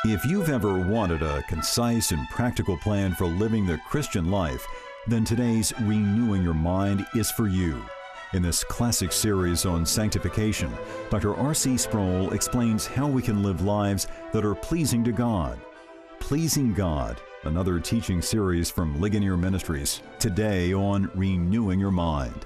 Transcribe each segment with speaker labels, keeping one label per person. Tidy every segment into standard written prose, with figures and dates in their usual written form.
Speaker 1: If you've ever wanted a concise and practical plan for living the Christian life, then today's Renewing Your Mind is for you. In this classic series on sanctification, Dr. R.C. Sproul explains how we can live lives that are pleasing to God. Pleasing God, another teaching series from Ligonier Ministries, today on Renewing Your Mind.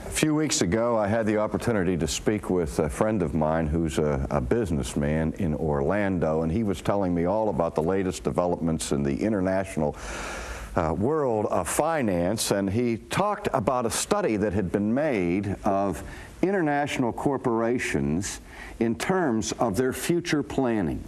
Speaker 2: A few weeks ago, I had the opportunity to speak with a friend of mine who's a businessman in Orlando, and he was telling me all about the latest developments in the international world of finance, and he talked about a study that had been made of international corporations in terms of their future planning.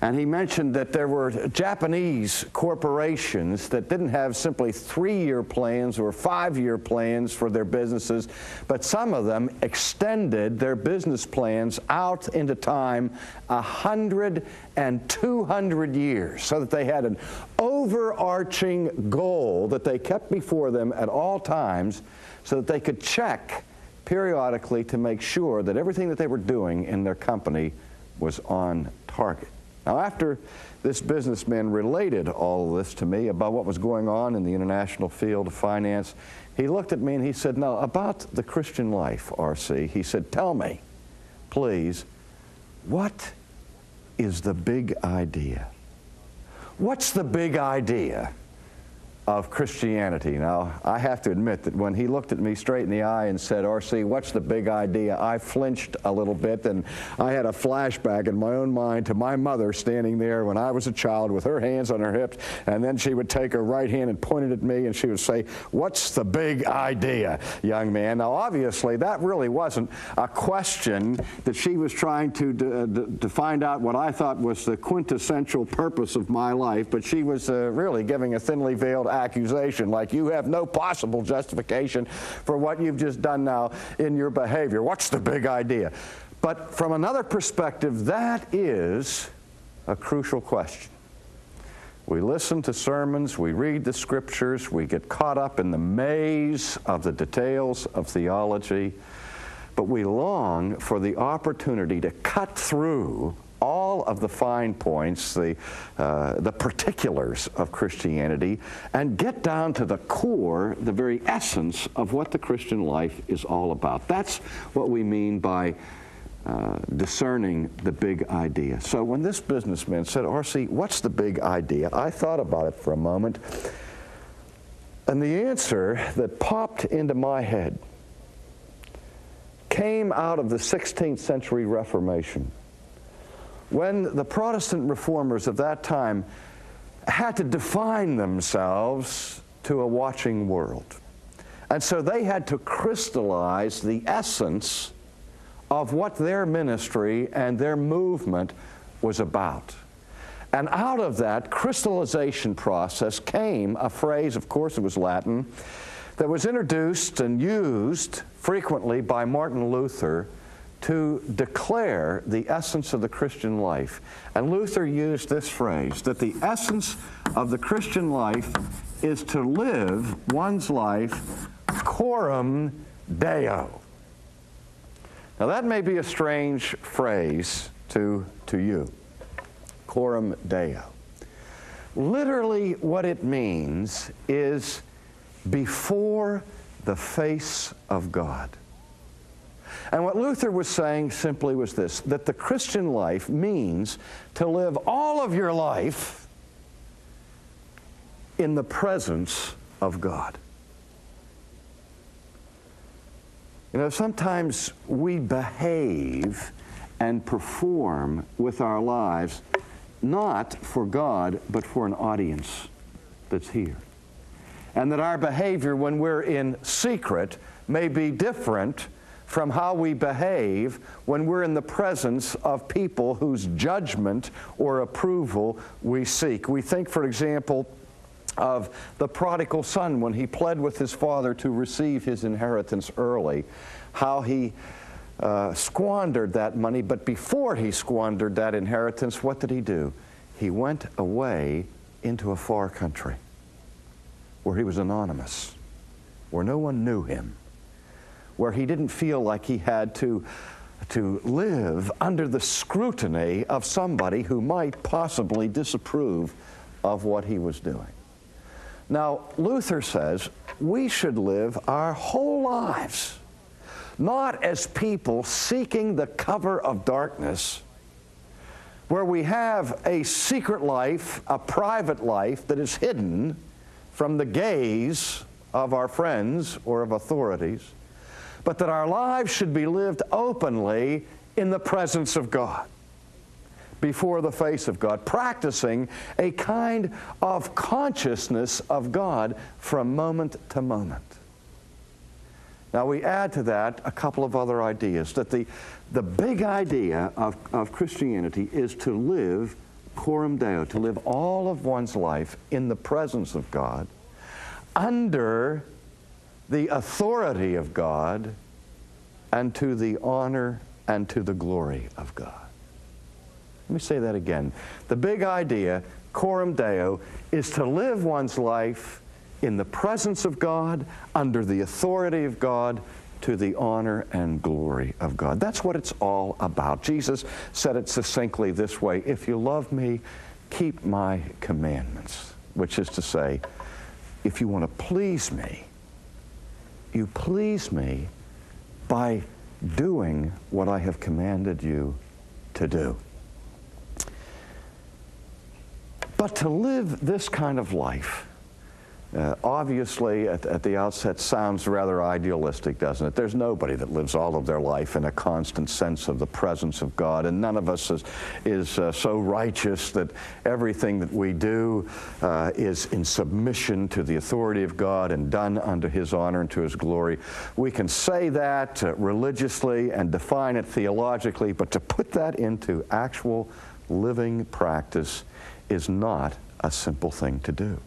Speaker 2: And he mentioned that there were Japanese corporations that didn't have simply 3-year plans or 5-year plans for their businesses, but some of them extended their business plans out into time 100 and 200 years, so that they had an overarching goal that they kept before them at all times so that they could check periodically to make sure that everything that they were doing in their company was on target. Now, after this businessman related all of this to me about what was going on in the international field of finance, he looked at me and he said, "Now, about the Christian life, R.C., he said, tell me, please, what is the big idea? What's the big idea of Christianity?" Now, I have to admit that when he looked at me straight in the eye and said, "R.C., what's the big idea?" I flinched a little bit, and I had a flashback in my own mind to my mother standing there when I was a child with her hands on her hips, and then she would take her right hand and point it at me, and she would say, "What's the big idea, young man?" Now, obviously, that really wasn't a question that she was trying to find out what I thought was the quintessential purpose of my life, but she was really giving a thinly veiled accusation, like, you have no possible justification for what you've just done now in your behavior. What's the big idea? But from another perspective, that is a crucial question. We listen to sermons, we read the scriptures, we get caught up in the maze of the details of theology, but we long for the opportunity to cut through all of the fine points, the particulars of Christianity, and get down to the core, the very essence of what the Christian life is all about. That's what we mean by discerning the big idea. So when this businessman said, "R.C., what's the big idea?" I thought about it for a moment, and the answer that popped into my head came out of the 16th century Reformation, when the Protestant reformers of that time had to define themselves to a watching world. And so they had to crystallize the essence of what their ministry and their movement was about. And out of that crystallization process came a phrase, of course it was Latin, that was introduced and used frequently by Martin Luther to declare the essence of the Christian life. And Luther used this phrase, that the essence of the Christian life is to live one's life coram Deo. Now that may be a strange phrase to you, coram Deo. Literally what it means is before the face of God. And what Luther was saying simply was this, that the Christian life means to live all of your life in the presence of God. You know, sometimes we behave and perform with our lives not for God, but for an audience that's here. And that our behavior when we're in secret may be different from how we behave when we're in the presence of people whose judgment or approval we seek. We think, for example, of the prodigal son when he pled with his father to receive his inheritance early, how he squandered that money, but before he squandered that inheritance, what did he do? He went away into a far country where he was anonymous, where no one knew him, where he didn't feel like he had to live under the scrutiny of somebody who might possibly disapprove of what he was doing. Now, Luther says we should live our whole lives not as people seeking the cover of darkness, where we have a secret life, a private life that is hidden from the gaze of our friends or of authorities, but that our lives should be lived openly in the presence of God, before the face of God, practicing a kind of consciousness of God from moment to moment. Now we add to that a couple of other ideas, that the big idea of Christianity is to live coram Deo, to live all of one's life in the presence of God, under the authority of God, and to the honor and to the glory of God. Let me say that again. The big idea, coram Deo, is to live one's life in the presence of God, under the authority of God, to the honor and glory of God. That's what it's all about. Jesus said it succinctly this way: if you love me, keep my commandments. Which is to say, if you want to please me, you please me by doing what I have commanded you to do. But to live this kind of life, obviously at the outset sounds rather idealistic, doesn't it? There's nobody that lives all of their life in a constant sense of the presence of God, and none of us is so righteous that everything that we do is in submission to the authority of God and done unto His honor and to His glory. We can say that religiously and define it theologically, but to put that into actual living practice is not a simple thing to do.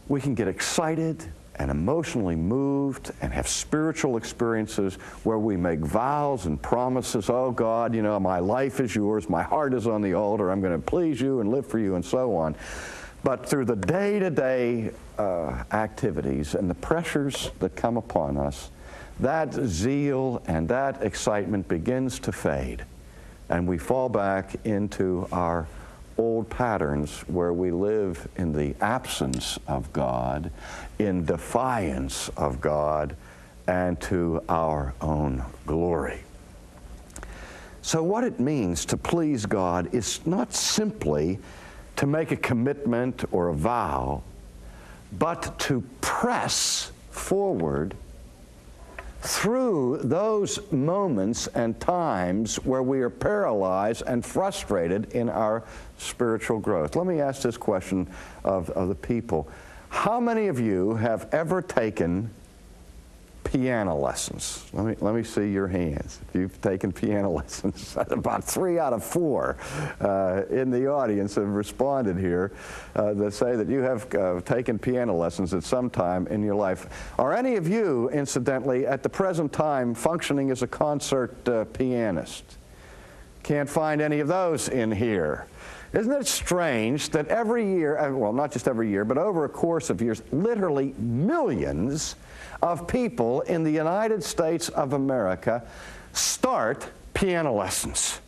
Speaker 2: We can get excited and emotionally moved and have spiritual experiences where we make vows and promises. Oh God, you know, my life is yours, my heart is on the altar, I'm going to please you and live for you and so on. But through the day-to-day activities and the pressures that come upon us, that zeal and that excitement begins to fade, and we fall back into our old patterns where we live in the absence of God, in defiance of God, and to our own glory. So what it means to please God is not simply to make a commitment or a vow, but to press forward through those moments and times where we are paralyzed and frustrated in our spiritual growth. Let me ask this question of the people. How many of you have ever taken piano lessons? Let me see your hands. If you've taken piano lessons, about 3 out of 4 in the audience have responded here that say that you have taken piano lessons at some time in your life. Are any of you, incidentally, at the present time functioning as a concert pianist? Can't find any of those in here. Isn't it strange that every year, well, not just every year, but over a course of years, literally millions of people in the United States of America start piano lessons.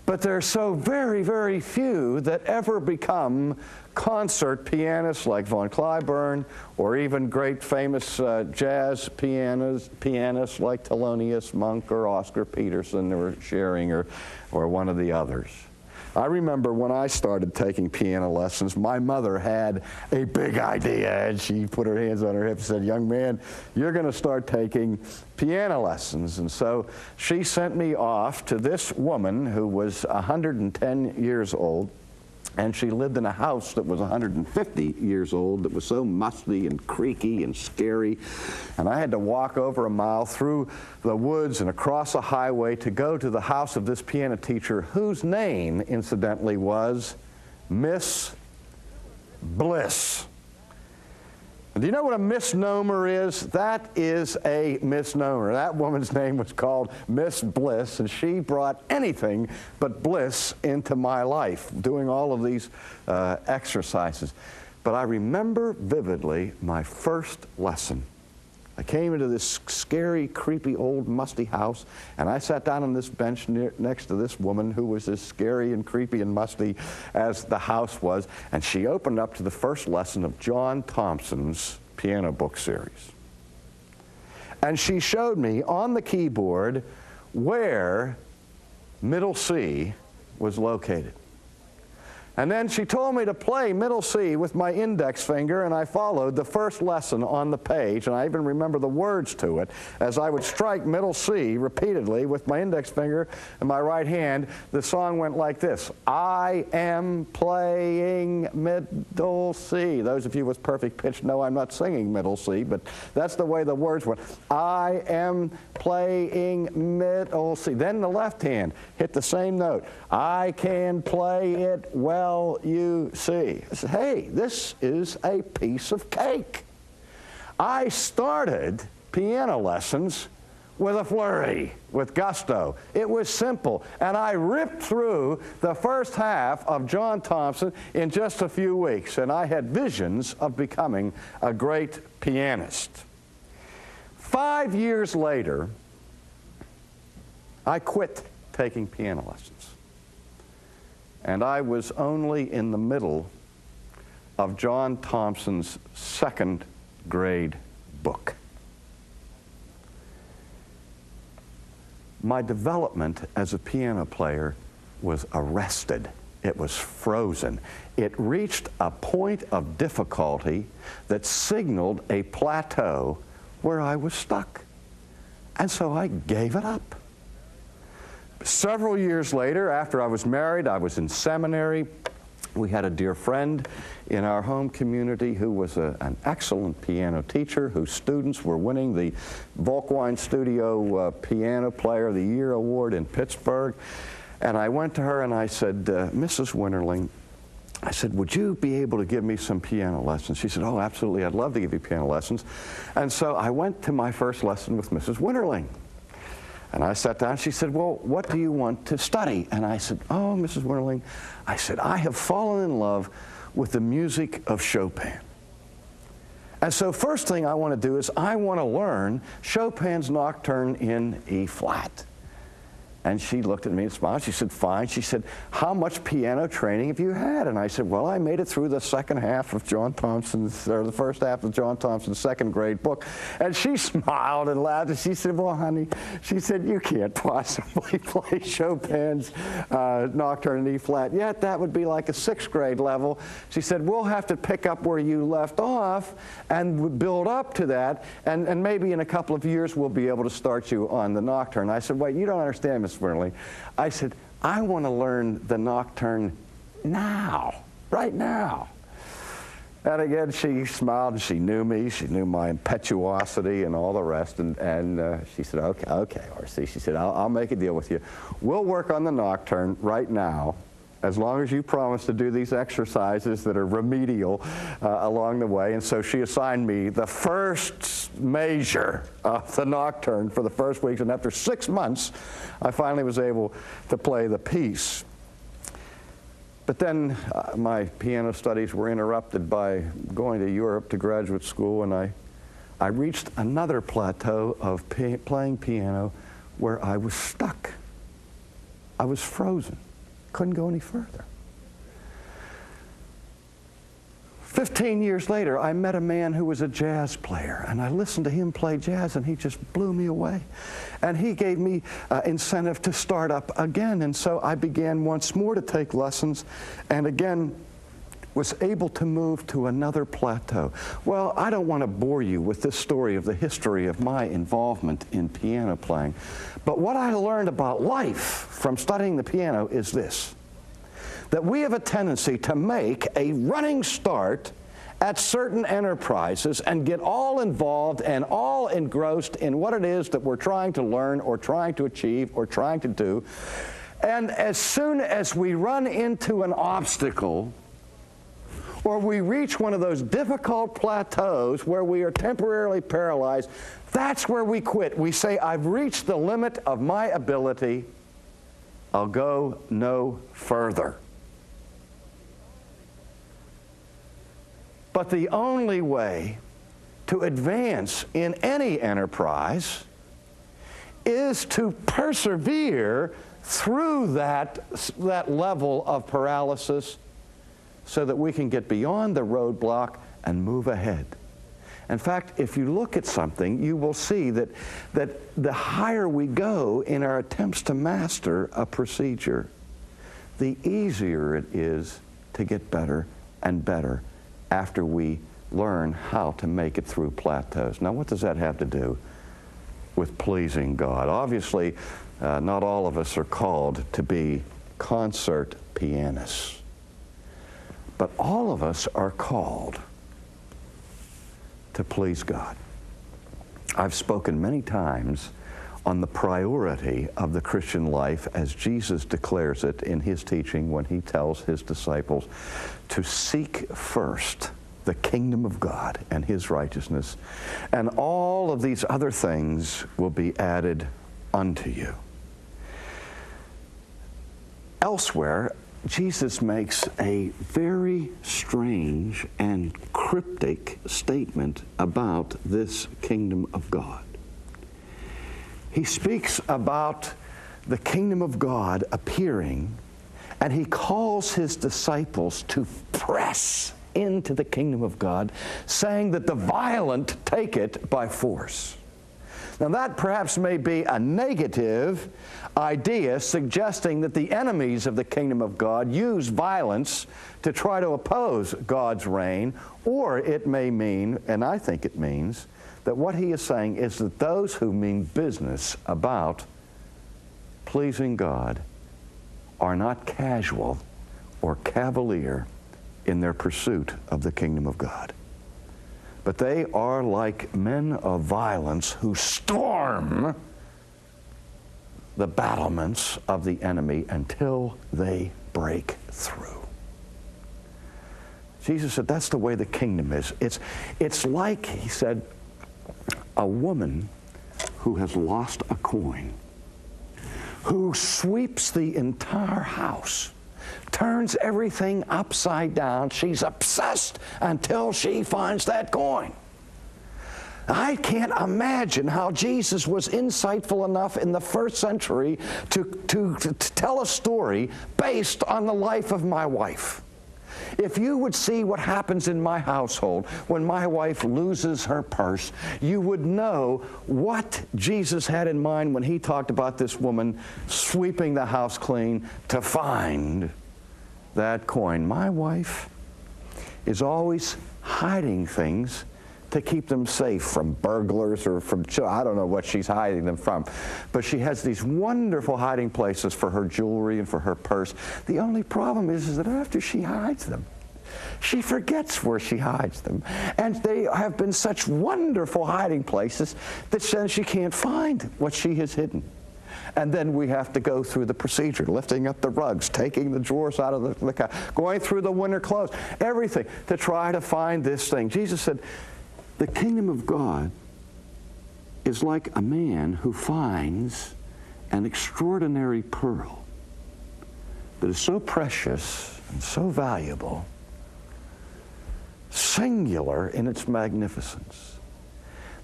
Speaker 2: But there are so very, very few that ever become concert pianists like von Cliburn, or even great famous jazz pianists like Thelonious Monk or Oscar Peterson or Scheringer or one of the others. I remember when I started taking piano lessons, my mother had a big idea, and she put her hands on her hip and said, "Young man, you're going to start taking piano lessons." And so she sent me off to this woman who was 110 years old, and she lived in a house that was 150 years old that was so musty and creaky and scary. And I had to walk over a mile through the woods and across a highway to go to the house of this piano teacher, whose name, incidentally, was Miss Bliss. Do you know what a misnomer is? That is a misnomer. That woman's name was called Miss Bliss, and she brought anything but bliss into my life, doing all of these exercises. But I remember vividly my first lesson. I came into this scary, creepy, old, musty house, and I sat down on this bench next to this woman who was as scary and creepy and musty as the house was, and she opened up to the first lesson of John Thompson's piano book series. And she showed me on the keyboard where middle C was located. And then she told me to play middle C with my index finger, and I followed the first lesson on the page, and I even remember the words to it. As I would strike middle C repeatedly with my index finger and my right hand, the song went like this: I am playing middle C. Those of you with perfect pitch know I'm not singing middle C, but that's the way the words went. I am playing middle C. Then the left hand hit the same note. I can play it well, you see. I said, hey, this is a piece of cake. I started piano lessons with a flurry, with gusto. It was simple, and I ripped through the first half of John Thompson in just a few weeks, and I had visions of becoming a great pianist. 5 years later, I quit taking piano lessons. And I was only in the middle of John Thompson's second grade book. My development as a piano player was arrested. It was frozen. It reached a point of difficulty that signaled a plateau where I was stuck. And so I gave it up. Several years later, after I was married, I was in seminary. We had a dear friend in our home community who was an excellent piano teacher, whose students were winning the Volkwine Studio Piano Player of the Year Award in Pittsburgh. And I went to her and I said, Mrs. Winterling, I said, would you be able to give me some piano lessons? She said, oh, absolutely, I'd love to give you piano lessons. And so I went to my first lesson with Mrs. Winterling. And I sat down, she said, well, what do you want to study? And I said, oh, Mrs. Winterling, I said, I have fallen in love with the music of Chopin. And so first thing I want to do is I want to learn Chopin's Nocturne in E flat. And she looked at me and smiled. She said, fine. She said, how much piano training have you had? And I said, well, I made it through the second half of John Thompson's, or the first half of John Thompson's second grade book. And she smiled and laughed, and she said, well, honey, she said, you can't possibly play Chopin's Nocturne in E flat yet. That would be like a sixth grade level. She said, we'll have to pick up where you left off and build up to that, and maybe in a couple of years we'll be able to start you on the Nocturne. I said, wait, you don't understand, Miss Smirley. I said, I want to learn the Nocturne now, right now. And again, she smiled and she knew me. She knew my impetuosity and all the rest. And she said, okay, R.C. She said, I'll make a deal with you. We'll work on the Nocturne right now, as long as you promise to do these exercises that are remedial along the way. And so she assigned me the first measure of the Nocturne for the first week. And after 6 months, I finally was able to play the piece. But then my piano studies were interrupted by going to Europe to graduate school, and I reached another plateau of playing piano where I was stuck. I was frozen. Couldn't go any further. 15 years later, I met a man who was a jazz player, and I listened to him play jazz, and he just blew me away. And he gave me incentive to start up again, and so I began once more to take lessons, and again was able to move to another plateau. Well, I don't want to bore you with this story of the history of my involvement in piano playing, but what I learned about life from studying the piano is this: that we have a tendency to make a running start at certain enterprises and get all involved and all engrossed in what it is that we're trying to learn or trying to achieve or trying to do. And as soon as we run into an obstacle, or we reach one of those difficult plateaus where we are temporarily paralyzed, that's where we quit. We say, I've reached the limit of my ability. I'll go no further. But the only way to advance in any enterprise is to persevere through that level of paralysis so that we can get beyond the roadblock and move ahead. In fact, if you look at something, you will see that the higher we go in our attempts to master a procedure, the easier it is to get better and better after we learn how to make it through plateaus. Now, what does that have to do with pleasing God? Obviously, not all of us are called to be concert pianists. But all of us are called to please God. I've spoken many times on the priority of the Christian life as Jesus declares it in his teaching when he tells his disciples to seek first the kingdom of God and his righteousness, and all of these other things will be added unto you. Elsewhere, Jesus makes a very strange and cryptic statement about this kingdom of God. He speaks about the kingdom of God appearing, and he calls his disciples to press into the kingdom of God, saying that the violent take it by force. Now that perhaps may be a negative idea, suggesting that the enemies of the kingdom of God use violence to try to oppose God's reign, or it may mean, and I think it means, that what he is saying is that those who mean business about pleasing God are not casual or cavalier in their pursuit of the kingdom of God. But they are like men of violence who storm the battlements of the enemy until they break through. Jesus said that's the way the kingdom is. It's like, he said, a woman who has lost a coin, who sweeps the entire house, turns everything upside down. She's obsessed until she finds that coin. I can't imagine how Jesus was insightful enough in the first century to tell a story based on the life of my wife. If you would see what happens in my household when my wife loses her purse, you would know what Jesus had in mind when he talked about this woman sweeping the house clean to find that coin. My wife is always hiding things to keep them safe from burglars or from, I don't know what she's hiding them from. But she has these wonderful hiding places for her jewelry and for her purse. The only problem is that after she hides them, she forgets where she hides them. And they have been such wonderful hiding places that then she can't find what she has hidden. And then we have to go through the procedure, lifting up the rugs, taking the drawers out of the car, going through the winter clothes, everything to try to find this thing. Jesus said, the kingdom of God is like a man who finds an extraordinary pearl that is so precious and so valuable, singular in its magnificence,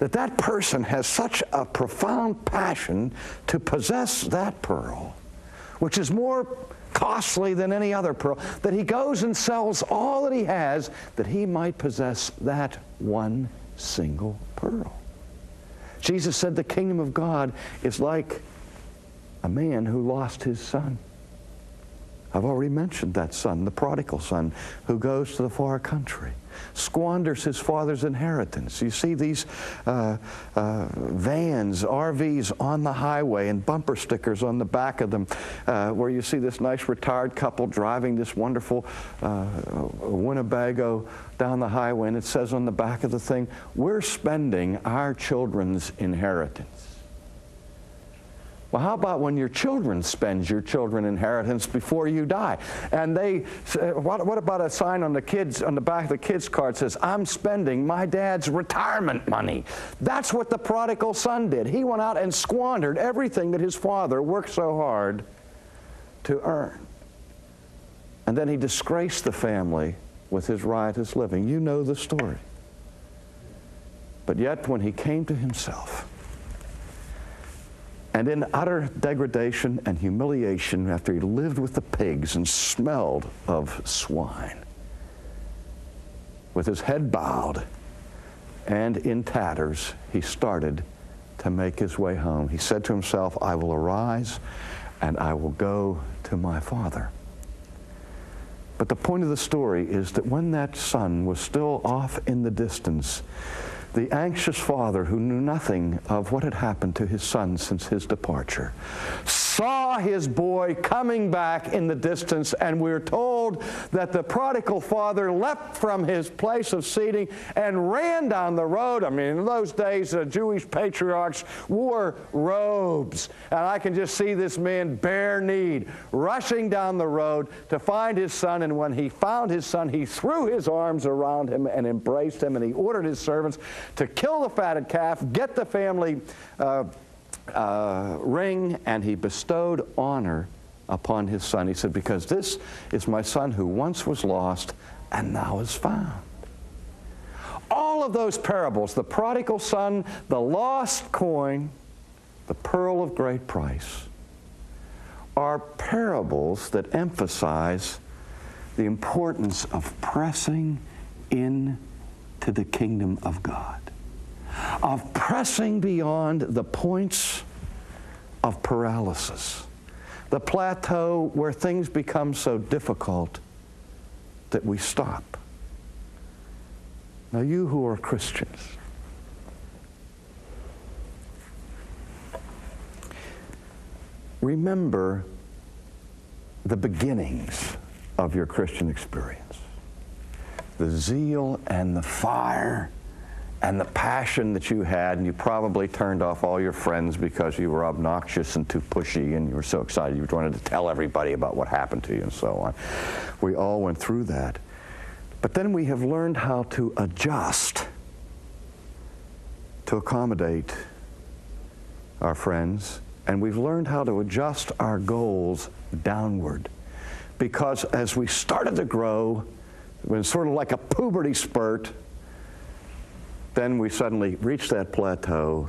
Speaker 2: that person has such a profound passion to possess that pearl, which is more costly than any other pearl, that he goes and sells all that he has that he might possess that one single pearl. Jesus said the kingdom of God is like a man who lost his son. I've already mentioned that son, the prodigal son, who goes to the far country, squanders his father's inheritance. You see these vans, RVs on the highway and bumper stickers on the back of them where you see this nice retired couple driving this wonderful Winnebago down the highway, and it says on the back of the thing, "We're spending our children's inheritance." Well, how about when your children spend your children's inheritance before you die? And they, what about a sign on the back of the kids' card says, I'm spending my dad's retirement money. That's what the prodigal son did. He went out and squandered everything that his father worked so hard to earn. And then he disgraced the family with his riotous living. You know the story. But yet when he came to himself, and in utter degradation and humiliation, after he lived with the pigs and smelled of swine, with his head bowed and in tatters, he started to make his way home. He said to himself, I will arise and I will go to my father. But the point of the story is that when that son was still off in the distance, the anxious father, who knew nothing of what had happened to his son since his departure, saw his boy coming back in the distance, and we're told that the prodigal father leapt from his place of seating and ran down the road. I mean, in those days, Jewish patriarchs wore robes, and I can just see this man bare-kneed rushing down the road to find his son, and when he found his son, he threw his arms around him and embraced him, and he ordered his servants to kill the fatted calf, get the family ring, and he bestowed honor upon his son. He said, because this is my son who once was lost and now is found. All of those parables, the prodigal son, the lost coin, the pearl of great price, are parables that emphasize the importance of pressing into the kingdom of God, of pressing beyond the points of paralysis, the plateau where things become so difficult that we stop. Now, you who are Christians, remember the beginnings of your Christian experience, the zeal and the fire and the passion that you had, and you probably turned off all your friends because you were obnoxious and too pushy, and you were so excited you wanted to tell everybody about what happened to you and so on. We all went through that. But then we have learned how to adjust to accommodate our friends, and we've learned how to adjust our goals downward. Because as we started to grow, it was sort of like a puberty spurt, then we suddenly reached that plateau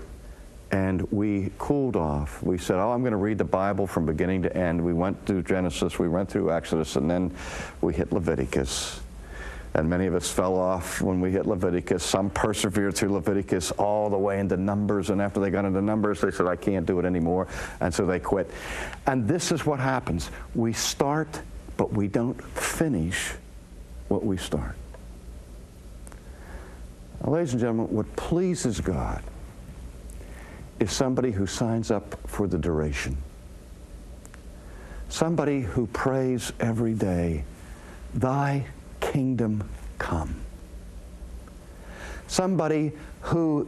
Speaker 2: and we cooled off. We said, oh, I'm going to read the Bible from beginning to end. We went through Genesis, we went through Exodus, and then we hit Leviticus. And many of us fell off when we hit Leviticus. Some persevered through Leviticus all the way into Numbers, and after they got into Numbers, they said, I can't do it anymore, and so they quit. And this is what happens. We start, but we don't finish what we start. Now, ladies and gentlemen, what pleases God is somebody who signs up for the duration. Somebody who prays every day, thy kingdom come. Somebody who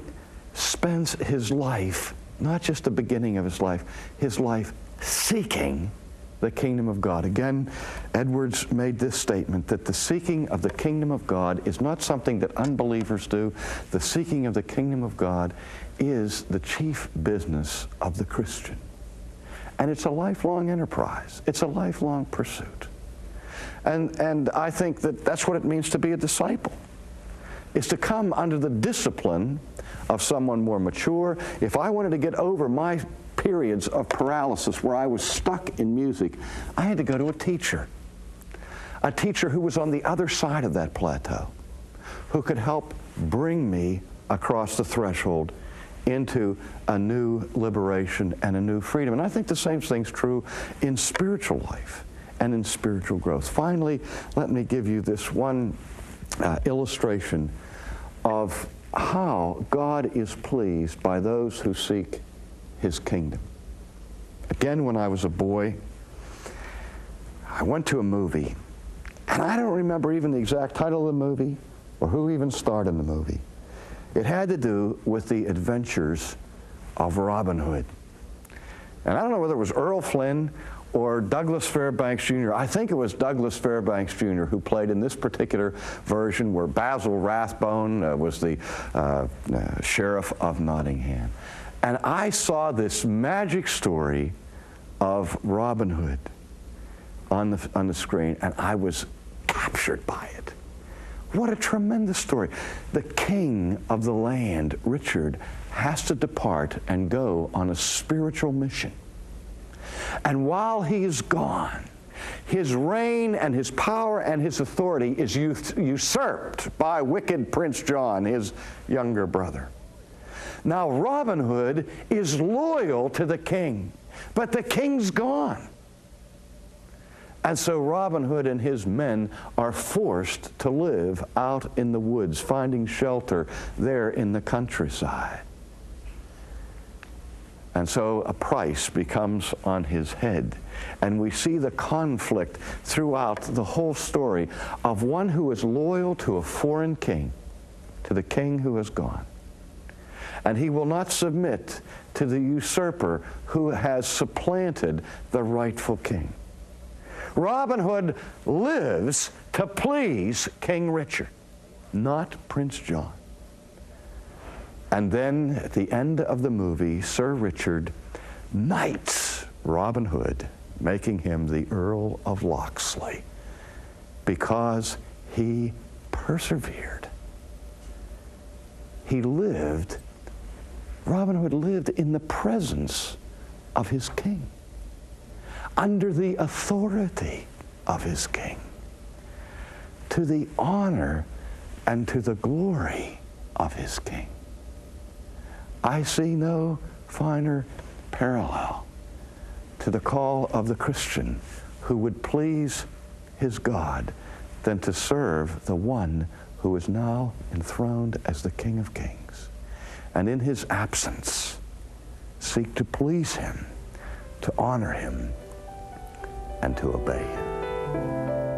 Speaker 2: spends his life, not just the beginning of his life seeking the kingdom of God. Again, Edwards made this statement that the seeking of the kingdom of God is not something that unbelievers do. The seeking of the kingdom of God is the chief business of the Christian. And it's a lifelong enterprise. It's a lifelong pursuit. And I think that that's what it means to be a disciple, is to come under the discipline of someone more mature. If I wanted to get over my periods of paralysis where I was stuck in music, I had to go to a teacher who was on the other side of that plateau, who could help bring me across the threshold into a new liberation and a new freedom. And I think the same thing's true in spiritual life and in spiritual growth. Finally, let me give you this one illustration of how God is pleased by those who seek his kingdom. Again, when I was a boy, I went to a movie, and I don't remember even the exact title of the movie or who even starred in the movie. It had to do with the adventures of Robin Hood. And I don't know whether it was Earl Flynn or Douglas Fairbanks Jr. I think it was Douglas Fairbanks Jr. who played in this particular version, where Basil Rathbone was the sheriff of Nottingham. And I saw this magic story of Robin Hood on the screen, and I was captured by it. What a tremendous story. The king of the land, Richard, has to depart and go on a spiritual mission. And while he is gone, his reign and his power and his authority is usurped by wicked Prince John, his younger brother. Now Robin Hood is loyal to the king, but the king's gone. And so Robin Hood and his men are forced to live out in the woods, finding shelter there in the countryside. And so a price becomes on his head. And we see the conflict throughout the whole story of one who is loyal to a foreign king, to the king who is gone. And he will not submit to the usurper who has supplanted the rightful king. Robin Hood lives to please King Richard, not Prince John. And then at the end of the movie, Sir Richard knights Robin Hood, making him the Earl of Locksley, because he persevered. Robin Hood lived in the presence of his king, under the authority of his king, to the honor and to the glory of his king. I see no finer parallel to the call of the Christian who would please his God than to serve the one who is now enthroned as the King of Kings, and in his absence seek to please him, to honor him, and to obey him.